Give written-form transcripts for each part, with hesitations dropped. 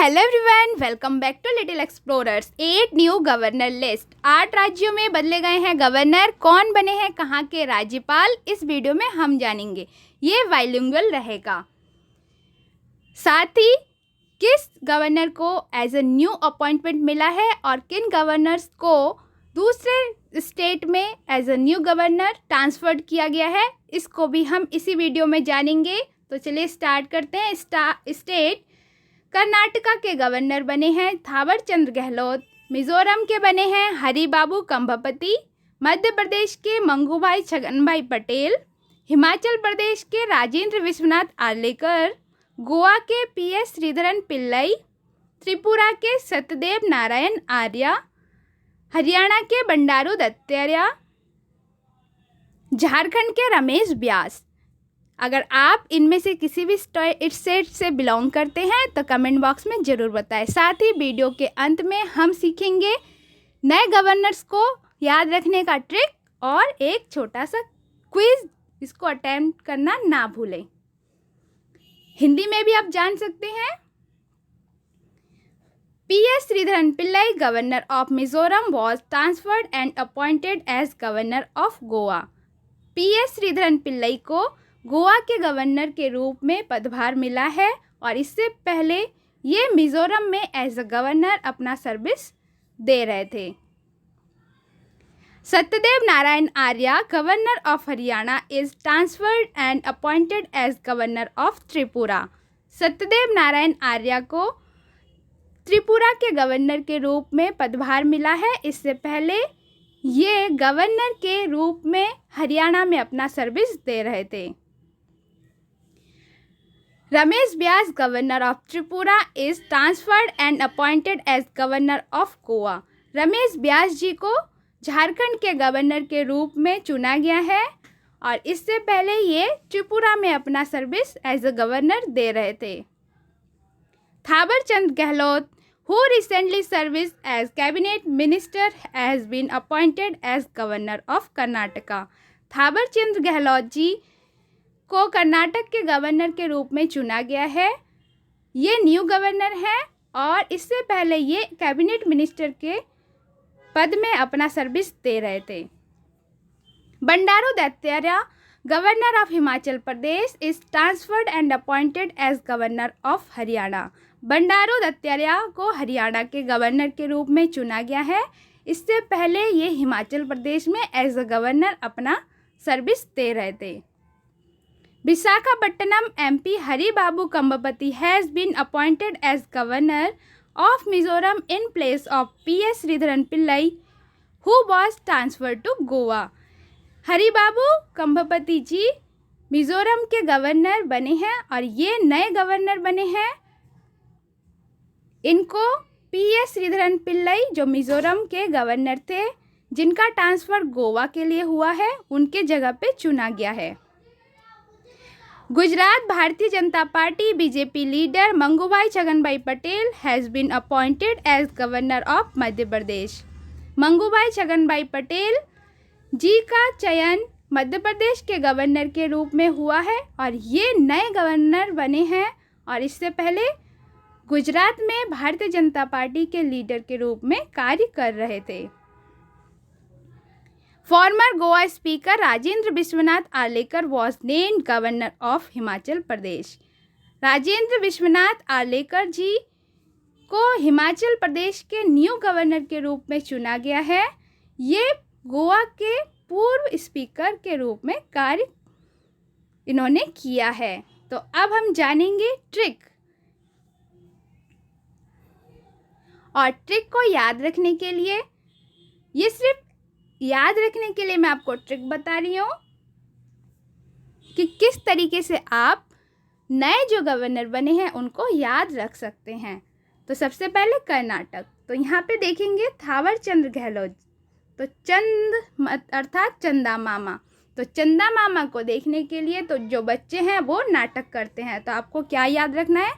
Hello everyone, welcome back to little explorers. 8 new governor list. 8 राज्यों में बदले गए हैं गवर्नर। कौन बने हैं कहाँ के राज्यपाल, इस वीडियो में हम जानेंगे। ये बाइलिंगुअल रहेगा। साथ ही किस गवर्नर को एज अ न्यू अपॉइंटमेंट मिला है और किन गवर्नर्स को दूसरे स्टेट में as a new governor transferred किया गया है, इसको भी हम इसी वीडियो में जानेंगे। तो चलिए स्टार्ट करते हैं। स्टेट कर्नाटका के गवर्नर बने हैं थावर चंद गहलोत। मिजोरम के बने हैं हरिबाबू कंभापति। मध्य प्रदेश के मंगूभाई छगनभाई पटेल। हिमाचल प्रदेश के राजेंद्र विश्वनाथ आर्लेकर। गोवा के पीएस श्रीधरन पिल्लई। त्रिपुरा के सत्यदेव नारायण आर्य। हरियाणा के बंडारू दत्तात्रेय। झारखंड के रमेश व्यास। अगर आप इनमें से किसी भी स्टेट से बिलोंग करते हैं तो कमेंट बॉक्स में ज़रूर बताएं। साथ ही वीडियो के अंत में हम सीखेंगे नए गवर्नर्स को याद रखने का ट्रिक और एक छोटा सा क्विज, इसको अटेम्प्ट करना ना भूलें। हिंदी में भी आप जान सकते हैं। PS Sreedharan Pillai, governor of Mizoram, was transferred and appointed as governor of Goa. PS Sreedharan Pillai को गोवा के गवर्नर के रूप में पदभार मिला है और इससे पहले ये मिजोरम में एज अ गवर्नर अपना सर्विस दे रहे थे। Satyadev Narayan Arya, governor of Haryana, is transferred and appointed as governor of Tripura. Satyadev Narayan Arya को त्रिपुरा के गवर्नर के रूप में पदभार मिला है। इससे पहले ये गवर्नर के रूप में हरियाणा में अपना सर्विस दे रहे थे। Ramesh Vyas, governor of Tripura, is transferred and appointed as governor of Goa. Ramesh Vyas ji को झारखंड के गवर्नर के रूप में चुना गया है और इससे पहले ये त्रिपुरा में अपना सर्विस एज अ गवर्नर दे रहे थे। Thawar Chand Gehlot, who recently served as cabinet minister, has been appointed as governor of Karnataka. Thawar Chand Gehlot ji को कर्नाटक के गवर्नर के रूप में चुना गया है। ये न्यू गवर्नर है और इससे पहले ये कैबिनेट मिनिस्टर के पद में अपना सर्विस दे रहे थे। Bandaru Dattatreya, governor of Himachal Pradesh, is transferred and appointed as governor of Haryana. Bandaru Dattatreya को हरियाणा के गवर्नर के रूप में चुना गया है। इससे पहले ये हिमाचल प्रदेश में एज अ गवर्नर अपना सर्विस दे रहे थे। Visakhapatnam MP Haribabu Kambhampati has been appointed as governor of Mizoram in place of PS Sreedharan Pillai, who was transferred to Goa. Haribabu Kambhampati ji Mizoram के गवर्नर बने हैं और ये नए गवर्नर बने हैं। इनको पीएस श्रीधरन पिल्लई, जो मिजोरम के गवर्नर थे जिनका ट्रांसफ़र गोवा के लिए हुआ है, उनके जगह पे चुना गया है। Gujarat Bharatiya Janata Party BJP leader Mangubhai Chhaganbhai Patel has been appointed as governor of Madhya Pradesh. Mangubhai Chhaganbhai Patel ji का चयन मध्य प्रदेश के गवर्नर के रूप में हुआ है और ये नए गवर्नर बने हैं और इससे पहले गुजरात में भारतीय जनता पार्टी के लीडर के रूप में कार्य कर रहे थे। Former Goa speaker Rajendra Vishwanath Arlekar was named governor of Himachal Pradesh. Rajendra Vishwanath Arlekar ji को हिमाचल प्रदेश के न्यू गवर्नर के रूप में चुना गया है। ये गोवा के पूर्व स्पीकर के रूप में कार्य इन्होंने किया है। तो अब हम जानेंगे ट्रिक, और ट्रिक को याद रखने के लिए, ये सिर्फ याद रखने के लिए मैं आपको ट्रिक बता रही हूँ कि किस तरीके से आप नए जो गवर्नर बने हैं उनको याद रख सकते हैं। तो सबसे पहले कर्नाटक, तो यहाँ पे देखेंगे थावर चंद गहलोत, तो चंद अर्थात चंदा मामा। तो चंदा मामा को देखने के लिए तो जो बच्चे हैं वो नाटक करते हैं, तो आपको क्या याद रखना है?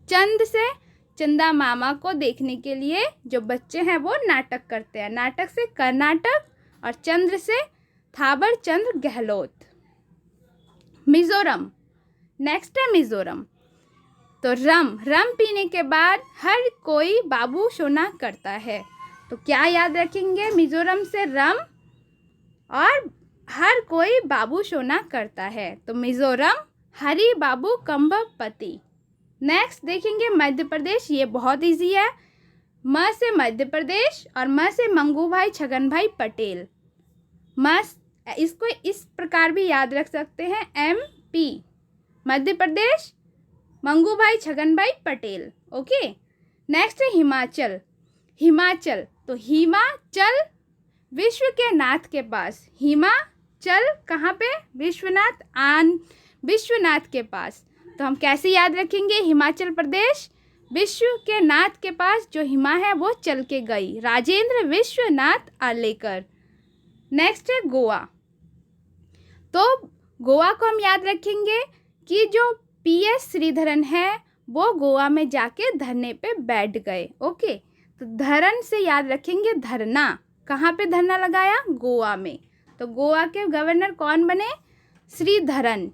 चंद से चंदा मामा को देखने के लिए जो बच्चे हैं वो नाटक करते हैं। नाटक से कर्नाटक और चंद्र से थावर चंद गहलोत। मिजोरम, नेक्स्ट है मिजोरम। तो रम पीने के बाद हर कोई बाबू सोना करता है। तो क्या याद रखेंगे? मिजोरम से रम और हर कोई बाबू सोना करता है। तो मिजोरम हरि बाबू कंबपति। नेक्स्ट देखेंगे मध्य प्रदेश। ये बहुत इजी है। म से मध्य प्रदेश और म से मंगू भाई छगन भाई पटेल। इसको इस प्रकार भी याद रख सकते हैं, MP मध्य प्रदेश, मंगू भाई छगन भाई पटेल। ओके। नेक्स्ट है हिमाचल। हिमाचल तो हिमाचल विश्व के नाथ के पास। हिमाचल कहाँ पे? विश्वनाथ के पास। तो हम कैसे याद रखेंगे? हिमाचल प्रदेश विश्व के नाथ के पास जो हिमा है वो चल के गई, राजेंद्र विश्वनाथ आलेकर। नेक्स्ट है गोवा। तो गोवा को हम याद रखेंगे कि जो PS श्रीधरन है वो गोवा में जाके धरने पे बैठ गए। ओके। तो धरन से याद रखेंगे धरना। कहाँ पे धरना लगाया? गोवा में। तो गोवा के गवर्नर कौन बने? श्रीधरन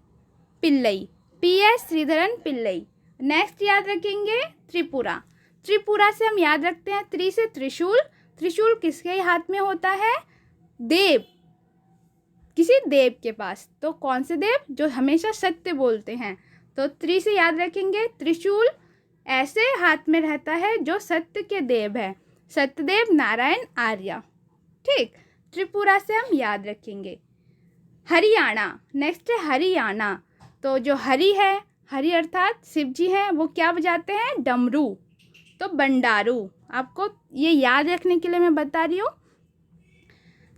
पिल्लई, PS श्रीधरन पिल्लई। नेक्स्ट याद रखेंगे त्रिपुरा। त्रिपुरा से हम याद रखते हैं त्रि से त्रिशूल। त्रिशूल किसके हाथ में होता है? देव, किसी देव के पास। तो कौन से देव? जो हमेशा सत्य बोलते हैं। तो त्रि से याद रखेंगे त्रिशूल ऐसे हाथ में रहता है जो सत्य के देव है, सत्यदेव नारायण आर्य। ठीक। त्रिपुरा से हम याद रखेंगे हरियाणा। नेक्स्ट है हरियाणा। तो जो हरि है, हरि अर्थात शिव जी हैं, वो क्या बजाते हैं? डमरू। तो बंडारू। आपको ये याद रखने के लिए मैं बता रही हूँ।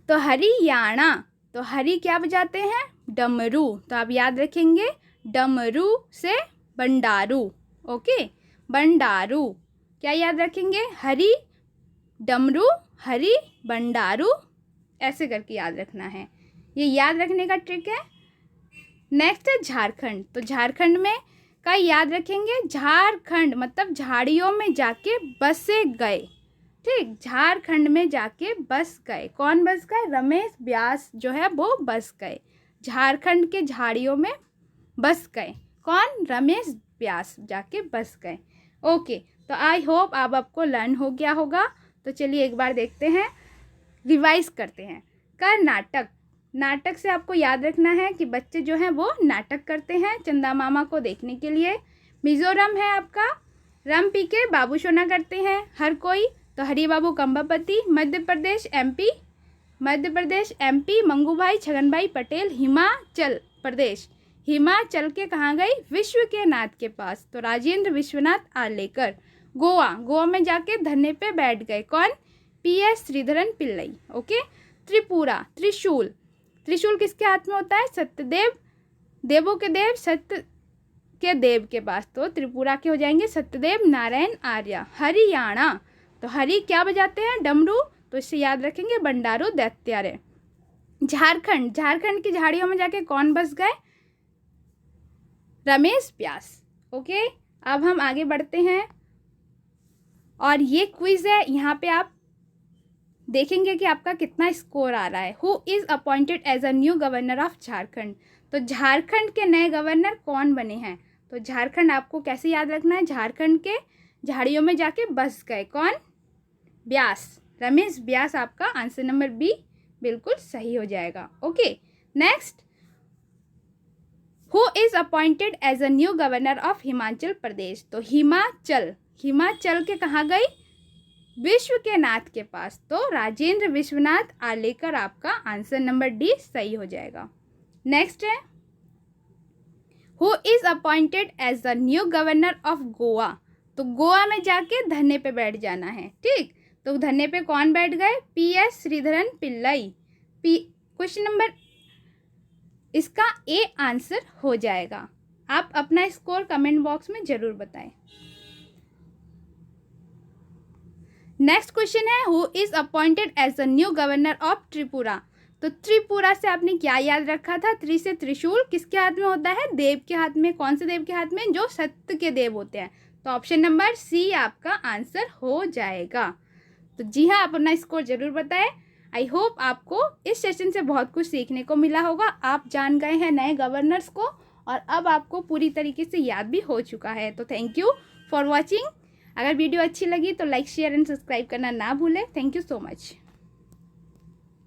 तो हरियाणा तो हरि क्या बजाते हैं? डमरू। तो आप याद रखेंगे डमरू से बंडारू। ओके। बंडारू क्या याद रखेंगे? हरि डमरू, हरि बंडारू, ऐसे करके याद रखना है। ये याद रखने का ट्रिक है। नेक्स्ट है झारखंड। तो झारखंड में का याद रखेंगे झारखंड मतलब झाड़ियों में जाके बसे गए। ठीक। झारखंड में जाके बस गए। कौन बस गए? रमेश व्यास जो है वो बस गए। झारखंड के झाड़ियों में बस गए। कौन? रमेश व्यास जाके बस गए। ओके। तो आई होप अब आपको लर्न हो गया होगा। तो चलिए एक बार देखते हैं, रिवाइज करते हैं। कर्नाटक। नाटक से आपको याद रखना है कि बच्चे जो हैं वो नाटक करते हैं चंदा मामा को देखने के लिए। मिजोरम है आपका, रम पी के बाबू सोना करते हैं हर कोई, तो हरि बाबू कंबापति। मध्य प्रदेश MP मंगू भाई छगन भाई पटेल। हिमाचल प्रदेश, हिमाचल के कहाँ गई? विश्व के नाथ के पास, तो राजेंद्र विश्वनाथ आलेकर। गोवा में जाके धरने पे बैठ गए। कौन? PS श्रीधरन पिल्लई। ओके। त्रिपुरा, त्रिशूल किसके हाथ में होता है? सत्यदेव, देवों के देव, सत्य के देव के पास। तो त्रिपुरा के हो जाएंगे सत्यदेव नारायण आर्य। हरियाणा तो हरि क्या बजाते हैं? डमरू। तो इससे याद रखेंगे बंडारू दैत्यार्य। झारखंड की झाड़ियों में जाके कौन बस गए? रमेश व्यास। ओके। अब हम आगे बढ़ते हैं और ये क्विज है, यहाँ पे आप देखेंगे कि आपका कितना स्कोर आ रहा है। Who is appointed as a new governor of Jharkhand. तो झारखंड के नए गवर्नर कौन बने हैं? तो झारखंड आपको कैसे याद रखना है? झारखंड के झाड़ियों में जाके बस गए। कौन? व्यास, रमेश व्यास। आपका आंसर नंबर B बिल्कुल सही हो जाएगा। Okay. Next, who is appointed as a new governor of Himachal Pradesh. तो हिमाचल के कहाँ गई? विश्व के नाथ के पास, तो राजेंद्र विश्वनाथ आलेकर। आपका आंसर नंबर D सही हो जाएगा। नेक्स्ट है, who is appointed as the new governor of Goa. तो गोवा में जाके धरने पे बैठ जाना है। ठीक। तो धरने पे कौन बैठ गए? PS Sreedharan Pillai. Question number इसका A आंसर हो जाएगा। आप अपना स्कोर कमेंट बॉक्स में जरूर बताएं। नेक्स्ट क्वेश्चन है, who is appointed as the new governor of Tripura. तो त्रिपुरा से आपने क्या याद रखा था? त्रि से त्रिशूल किसके हाथ में होता है? देव के हाथ में। कौन से देव के हाथ में? जो सत्य के देव होते हैं। तो ऑप्शन नंबर C आपका आंसर हो जाएगा। तो जी हाँ, आप अपना स्कोर जरूर बताएं। आई होप आपको इस सेशन से बहुत कुछ सीखने को मिला होगा। आप जान गए हैं नए गवर्नर्स को और अब आपको पूरी तरीके से याद भी हो चुका है। तो थैंक यू फॉर वॉचिंग। अगर वीडियो अच्छी लगी तो लाइक शेयर एंड सब्सक्राइब करना ना भूलें। Thank you so much.